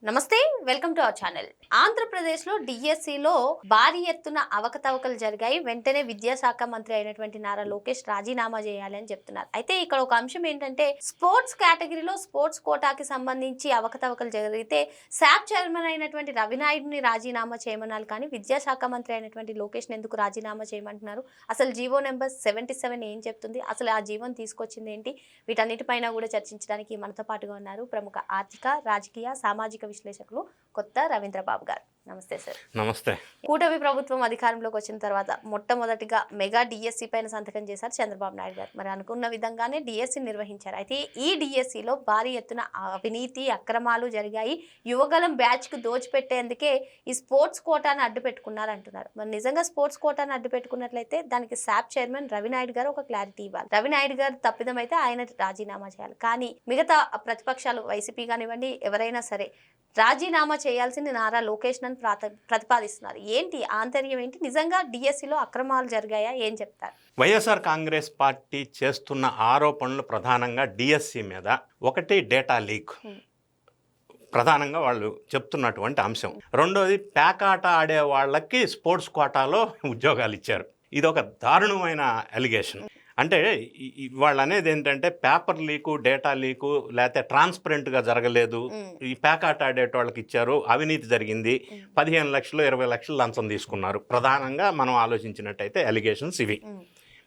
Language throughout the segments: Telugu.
నమస్తే వెల్కమ్ టు అవర్ ఛానల్. ఆంధ్రప్రదేశ్లో డిఎస్సిలో భారీ ఎత్తున అవకతవకలు జరిగాయి. వెంటనే విద్యాశాఖ మంత్రి అయినటువంటి నారా లోకేష్ రాజీనామా చేయాలి అని చెప్తున్నారు. అయితే ఇక్కడ ఒక అంశం ఏంటంటే స్పోర్ట్స్ కేటగిరీలో స్పోర్ట్స్ కోటాకి సంబంధించి అవకతవకలు జరిగితే శాప్ చైర్మన్ అయినటువంటి రవినాయుడిని రాజీనామా చేయమన్నారు. కానీ విద్యాశాఖ మంత్రి అయినటువంటి లోకేష్ ఎందుకు రాజీనామా చేయమంటున్నారు? అసలు జీవో నెంబర్ 77 ఏం చెప్తుంది? అసలు ఆ జీవోని తీసుకొచ్చింది ఏంటి? వీటన్నిటిపైన కూడా చర్చించడానికి మనతో పాటుగా ఉన్నారు ప్రముఖ ఆర్థిక, రాజకీయ, సామాజిక విశ్లేషకులు కొత్త రవీంద్ర బాబు గారు. నమస్తే సార్. నమస్తే. కూటమి ప్రభుత్వం అధికారంలోకి వచ్చిన తర్వాత మొట్టమొదటిగా మెగా డిఎస్సి పైన సంతకం చేశారు చంద్రబాబు నాయుడు గారు. మరి అనుకున్న విధంగానే డిఎస్సి నిర్వహించారు. అయితే ఈ డిఎస్సిలో భారీ ఎత్తున అవినీతి అక్రమాలు జరిగాయి. యువగలం బ్యాచ్ కు దోచిపెట్టేందుకే ఈ స్పోర్ట్స్ కోటాను అడ్డు పెట్టుకున్నారు అంటున్నారు. మరి నిజంగా స్పోర్ట్స్ కోటాను అడ్డు పెట్టుకున్నట్లయితే దానికి శాప్ చైర్మన్ రవినాయుడు గారు ఒక క్లారిటీ ఇవ్వాలి. రవినాయుడు గారు తప్పిదం అయితే ఆయన రాజీనామా చేయాలి. కానీ మిగతా ప్రతిపక్షాలు వైసీపీ కానివ్వండి ఎవరైనా సరే రాజీనామా చేయాల్సింది నారా లోకేష్ అని ప్రతిపాదిస్తున్నారు. ఏంటి ఆంతర్యం ఏంటి? నిజంగా డిఎస్సిలో అక్రమాలు జరిగాయా? ఏం చెప్తారు? వైఎస్ఆర్ కాంగ్రెస్ పార్టీ చేస్తున్న ఆరోపణలు ప్రధానంగా డిఎస్సి మీద. ఒకటి, డేటా లీక్ ప్రధానంగా వాళ్ళు చెప్తున్నటువంటి అంశం. రెండోది, పేకాట ఆడే వాళ్ళకి స్పోర్ట్స్ కోటాలో ఉద్యోగాలు ఇచ్చారు. ఇది ఒక దారుణమైన అలిగేషన్. అంటే వాళ్ళు అనేది ఏంటంటే పేపర్ లీకు, డేటా లీకు, లేకపోతే ట్రాన్స్పరెంట్గా జరగలేదు, ఈ పేకాట ఆడేటోళ్ళకి ఇచ్చారు, అవినీతి జరిగింది, 15 లక్షలు 20 లక్షలు లంచం తీసుకున్నారు. ప్రధానంగా మనం ఆలోచించినట్టయితే అలిగేషన్స్ ఇవి.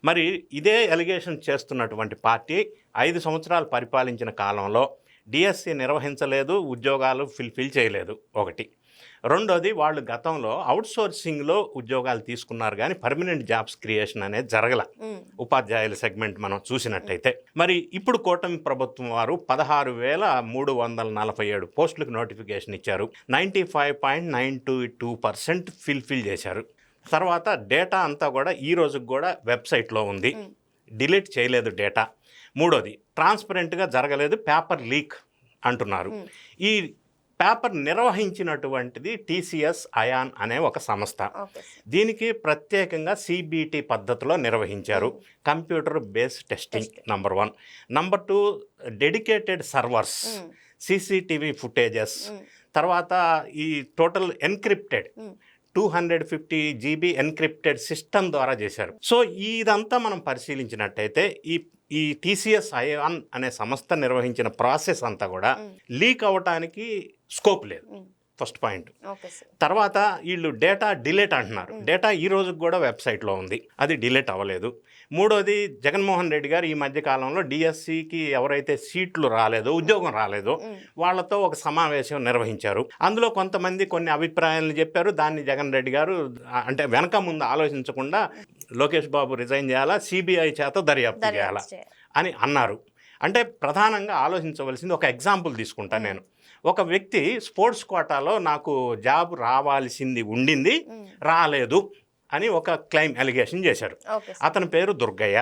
మరి ఇదే అలిగేషన్ చేస్తున్నటువంటి పార్టీ 5 సంవత్సరాలు పరిపాలించిన కాలంలో డిఎస్సి నిర్వహించలేదు, ఉద్యోగాలు ఫిల్ చేయలేదు. ఒకటి. రెండోది, వాళ్ళు గతంలో అవుట్సోర్సింగ్లో ఉద్యోగాలు తీసుకున్నారు కానీ పర్మనెంట్ జాబ్స్ క్రియేషన్ అనేది జరగల. ఉపాధ్యాయుల సెగ్మెంట్ మనం చూసినట్టయితే. మరి ఇప్పుడు కూటమి ప్రభుత్వం వారు 16,347 పోస్టులకు నోటిఫికేషన్ ఇచ్చారు. 95.922% ఫిల్ చేశారు. తర్వాత డేటా అంతా కూడా ఈ రోజుకి కూడా వెబ్సైట్లో ఉంది, డిలీట్ చేయలేదు డేటా. మూడోది, ట్రాన్స్పరెంట్గా జరగలేదు, పేపర్ లీక్ అంటున్నారు. ఈ పేపర్ నిర్వహించినటువంటిది టీసీఎస్ అయాన్ అనే ఒక సంస్థ. దీనికి ప్రత్యేకంగా సిబిటి పద్ధతిలో నిర్వహించారు. Computer based testing number 1. Number 2, dedicated servers, CCTV footages, తర్వాత ఈ total encrypted 250 GB encrypted system ద్వారా చేశారు. సో ఇదంతా మనం పరిశీలించినట్టయితే ఈ టీసీఎస్ అయాన్ అనే సంస్థ నిర్వహించిన ప్రాసెస్ అంతా కూడా లీక్ అవ్వటానికి స్కోప్ లేదు. First point. తర్వాత వీళ్ళు డేటా డిలీట్ అంటున్నారు. డేటా ఈ రోజుకి కూడా వెబ్సైట్లో ఉంది, అది డిలీట్ అవ్వలేదు. మూడోది, జగన్మోహన్ రెడ్డి గారు ఈ మధ్య కాలంలో డిఎస్సికి ఎవరైతే సీట్లు రాలేదో, ఉద్యోగం రాలేదో వాళ్ళతో ఒక సమావేశం నిర్వహించారు. అందులో కొంతమంది కొన్ని అభిప్రాయాలను చెప్పారు. దాన్ని జగన్ రెడ్డి గారు అంటే వెనక ముందు ఆలోచించకుండా లోకేష్ బాబు రిజైన్ చేయాలా, సిబిఐ చేత దర్యాప్తు చేయాలా అని అన్నారు. అంటే ప్రధానంగా ఆలోచించవలసింది, ఒక ఎగ్జాంపుల్ తీసుకుంటాను నేను. ఒక వ్యక్తి స్పోర్ట్స్ కోటాలో నాకు జాబ్ రావాల్సింది ఉండింది, రాలేదు అని ఒక క్లెయిమ్ అలిగేషన్ చేశారు. అతని పేరు దుర్గయ్య.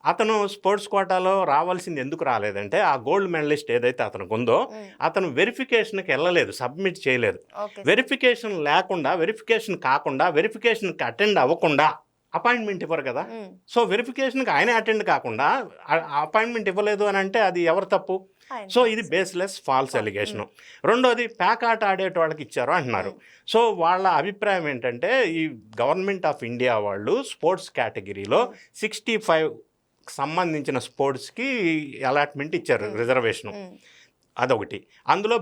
అతను స్పోర్ట్స్ కోటాలో రావాల్సింది ఎందుకు రాలేదంటే, ఆ గోల్డ్ మెడలిస్ట్ ఏదైతే అతనికి ఉందో అతను వెరిఫికేషన్కి వెళ్ళలేదు, సబ్మిట్ చేయలేదు. వెరిఫికేషన్ లేకుండా, వెరిఫికేషన్ కాకుండా, వెరిఫికేషన్కి అటెండ్ అవ్వకుండా అపాయింట్మెంట్ ఇవ్వరు కదా. సో వెరిఫికేషన్కి ఆయన అటెండ్ కాకుండా అపాయింట్మెంట్ ఇవ్వలేదు అని అంటే అది ఎవరు తప్పు? సో ఇది బేస్లెస్ ఫాల్స్ అలిగేషను. రెండోది, పేకాట ఆడేటోళ్ళకి ఇచ్చారు అంటున్నారు. సో వాళ్ళ అభిప్రాయం ఏంటంటే, ఈ గవర్నమెంట్ ఆఫ్ ఇండియా వాళ్ళు స్పోర్ట్స్ కేటగిరీలో 65 సంబంధించిన స్పోర్ట్స్కి అలాట్మెంట్ ఇచ్చారు, రిజర్వేషను. అదొకటి. అందులో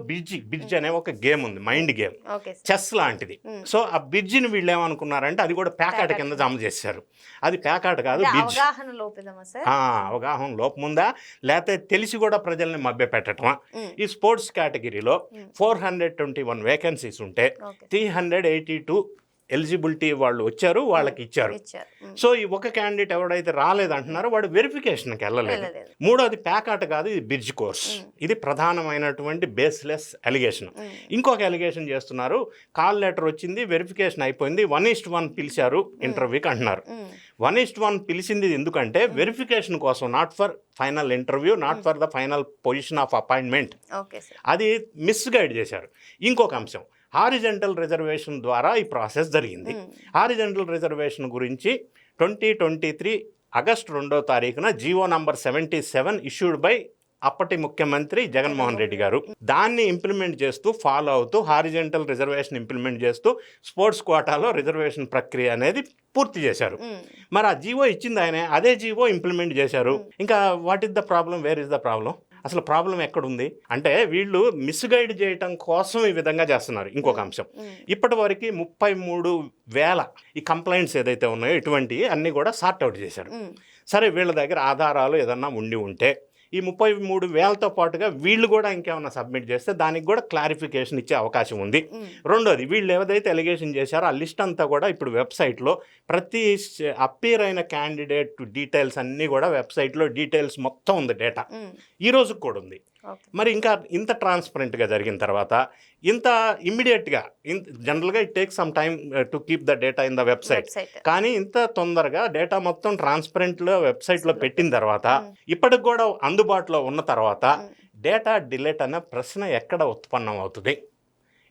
బిడ్జ్ అనే ఒక గేమ్ ఉంది, మైండ్ గేమ్, చెస్ లాంటిది. సో ఆ బిడ్జిని వీళ్ళు ఏమనుకున్నారంటే అది కూడా పేకాట కింద జమ చేశారు. అది పేకాట కాదు, బిడ్జ్. అవగాహన లోపం ఉందా, లేకపోతే తెలిసి కూడా ప్రజల్ని మభ్య పెట్టడమా? ఈ స్పోర్ట్స్ కేటగిరీలో 421 వేకెన్సీస్ ఉంటే 382 ఎలిజిబిలిటీ వాళ్ళు వచ్చారు, వాళ్ళకి ఇచ్చారు. సో ఈ ఒక క్యాండిడేట్ ఎవడైతే రాలేదంటున్నారో వాడు వెరిఫికేషన్కి వెళ్ళలేదు. మూడోది, పేకాట కాదు, ఇది బిడ్జ్ కోర్స్. ఇది ప్రధానమైనటువంటి బేస్లెస్ అలిగేషన్. ఇంకొక అలిగేషన్ చేస్తున్నారు, కాల్ లెటర్ వచ్చింది, వెరిఫికేషన్ అయిపోయింది, 1:1 పిలిచారు ఇంటర్వ్యూకి అంటున్నారు. 1:1 పిలిచింది ఎందుకంటే వెరిఫికేషన్ కోసం, not for final interview, not for the final position of appointment. అది మిస్గైడ్ చేశారు. ఇంకొక అంశం, హారిజంటల్ రిజర్వేషన్ ద్వారా ఈ ప్రాసెస్ జరిగింది. హారిజంటల్ రిజర్వేషన్ గురించి 2023 ఆగస్టు 2వ తారీఖున జీవో నంబర్ 77 ఇష్యూడ్ బై అప్పటి ముఖ్యమంత్రి జగన్మోహన్ రెడ్డి గారు. దాన్ని ఇంప్లిమెంట్ చేస్తూ ఫాలో అవుతూ హారిజెంటల్ రిజర్వేషన్ ఇంప్లిమెంట్ చేస్తూ స్పోర్ట్స్ కోటాలో రిజర్వేషన్ ప్రక్రియ అనేది పూర్తి చేశారు. మరి ఆ జీవో ఇచ్చింది ఆయనే, అదే జీవో ఇంప్లిమెంట్ చేశారు. ఇంకా what is the problem, where is the problem? అసలు ప్రాబ్లం ఎక్కడుంది అంటే వీళ్ళు మిస్గైడ్ చేయటం కోసం ఈ విధంగా చేస్తున్నారు. ఇంకొక అంశం, ఇప్పటి వరకు 33,000 ఈ కంప్లైంట్స్ ఏదైతే ఉన్నాయో ఇటువంటివి అన్నీ కూడా సార్ట్ అవుట్ చేశారు. సరే, వీళ్ళ దగ్గర ఆధారాలు ఏదన్నా ఉండి ఉంటే ఈ 33,000తో పాటుగా వీళ్ళు కూడా ఇంకేమన్నా సబ్మిట్ చేస్తే దానికి కూడా క్లారిఫికేషన్ ఇచ్చే అవకాశం ఉంది. రెండోది, వీళ్ళు ఏదైతే ఎలిగేషన్ చేశారో ఆ లిస్ట్ అంతా కూడా ఇప్పుడు వెబ్సైట్లో ప్రతి అప్పీర్ అయిన క్యాండిడేట్ డీటెయిల్స్ అన్నీ కూడా వెబ్సైట్లో డీటెయిల్స్ మొత్తం ఉంది, డేటా ఈ రోజుకి కూడా ఉంది. మరి ఇంకా ఇంత ట్రాన్స్పరెంట్గా జరిగిన తర్వాత ఇంత ఇమ్మీడియట్గా జనరల్గా it take some time to keep the data in the website, కానీ ఇంత తొందరగా డేటా మొత్తం ట్రాన్స్పరెంట్లో వెబ్సైట్లో పెట్టిన తర్వాత ఇప్పటికి కూడా అందుబాటులో ఉన్న తర్వాత డేటా డిలీట్ అనే ప్రశ్న ఎక్కడ ఉత్పన్నం అవుతుంది?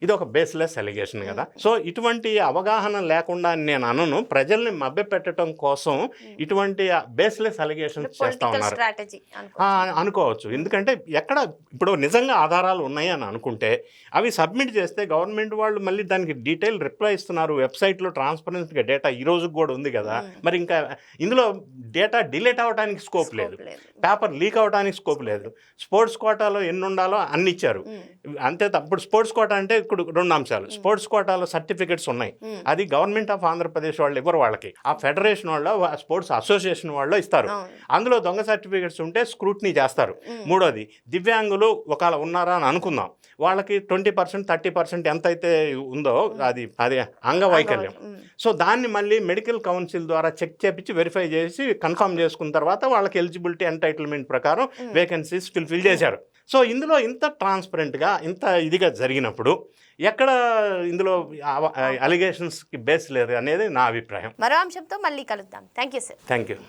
ఇది ఒక బేస్లెస్ ఎలిగేషన్ కదా. సో ఇటువంటి అవగాహన లేకుండా నేను అనను, ప్రజల్ని మభ్యపెట్టడం కోసం ఇటువంటి బేస్లెస్ ఎలిగేషన్స్ చేస్తూ ఉన్నారు అనుకోవచ్చు. ఎందుకంటే ఎక్కడ ఇప్పుడు నిజంగా ఆధారాలు ఉన్నాయి అని అనుకుంటే అవి సబ్మిట్ చేస్తే గవర్నమెంట్ వాళ్ళు మళ్ళీ దానికి డీటెయిల్ రిప్లై ఇస్తున్నారు. వెబ్సైట్లో ట్రాన్స్పరెన్స్గా డేటా ఈ రోజుకి కూడా ఉంది కదా. మరి ఇంకా ఇందులో డేటా డిలీట్ అవ్వడానికి స్కోప్ లేదు, పేపర్ లీక్ అవ్వడానికి స్కోప్ లేదు. స్పోర్ట్స్ కోటాలో ఎన్ని ఉండాలో అన్ని ఇచ్చారు అంతే. తప్పుడు స్పోర్ట్స్ కోటా అంటే ఇప్పుడు 2 అంశాలు. స్పోర్ట్స్ కోటాలో సర్టిఫికెట్స్ ఉన్నాయి, అది గవర్నమెంట్ ఆఫ్ ఆంధ్రప్రదేశ్ వాళ్ళు ఇవ్వరు, వాళ్ళకి ఆ ఫెడరేషన్ వాళ్ళు స్పోర్ట్స్ అసోసియేషన్ వాళ్ళు ఇస్తారు. అందులో దొంగ సర్టిఫికెట్స్ ఉంటే స్క్రూట్నీ చేస్తారు. మూడోది, దివ్యాంగులు ఒకవేళ ఉన్నారా అని అనుకుందాం, వాళ్ళకి 20%, 30% ఎంత అయితే ఉందో అది అంగవైకల్యం. సో దాన్ని మళ్ళీ మెడికల్ కౌన్సిల్ ద్వారా చెక్ చేపించి వెరిఫై చేసి కన్ఫర్మ్ చేసుకున్న తర్వాత వాళ్ళకి ఎలిజిబిలిటీ ఎంటైటిల్మెంట్ ప్రకారం వేకెన్సీస్ ఫిల్ చేశారు. సో ఇందులో ఇంత ట్రాన్స్పరెంట్గా ఇంత ఇదిగా జరిగినప్పుడు ఎక్కడ ఇందులో అలిగేషన్స్కి బేస్ లేదు అనేది నా అభిప్రాయం. మరో అంశంతో మళ్ళీ కలుద్దాం. Thank you sir. Thank you.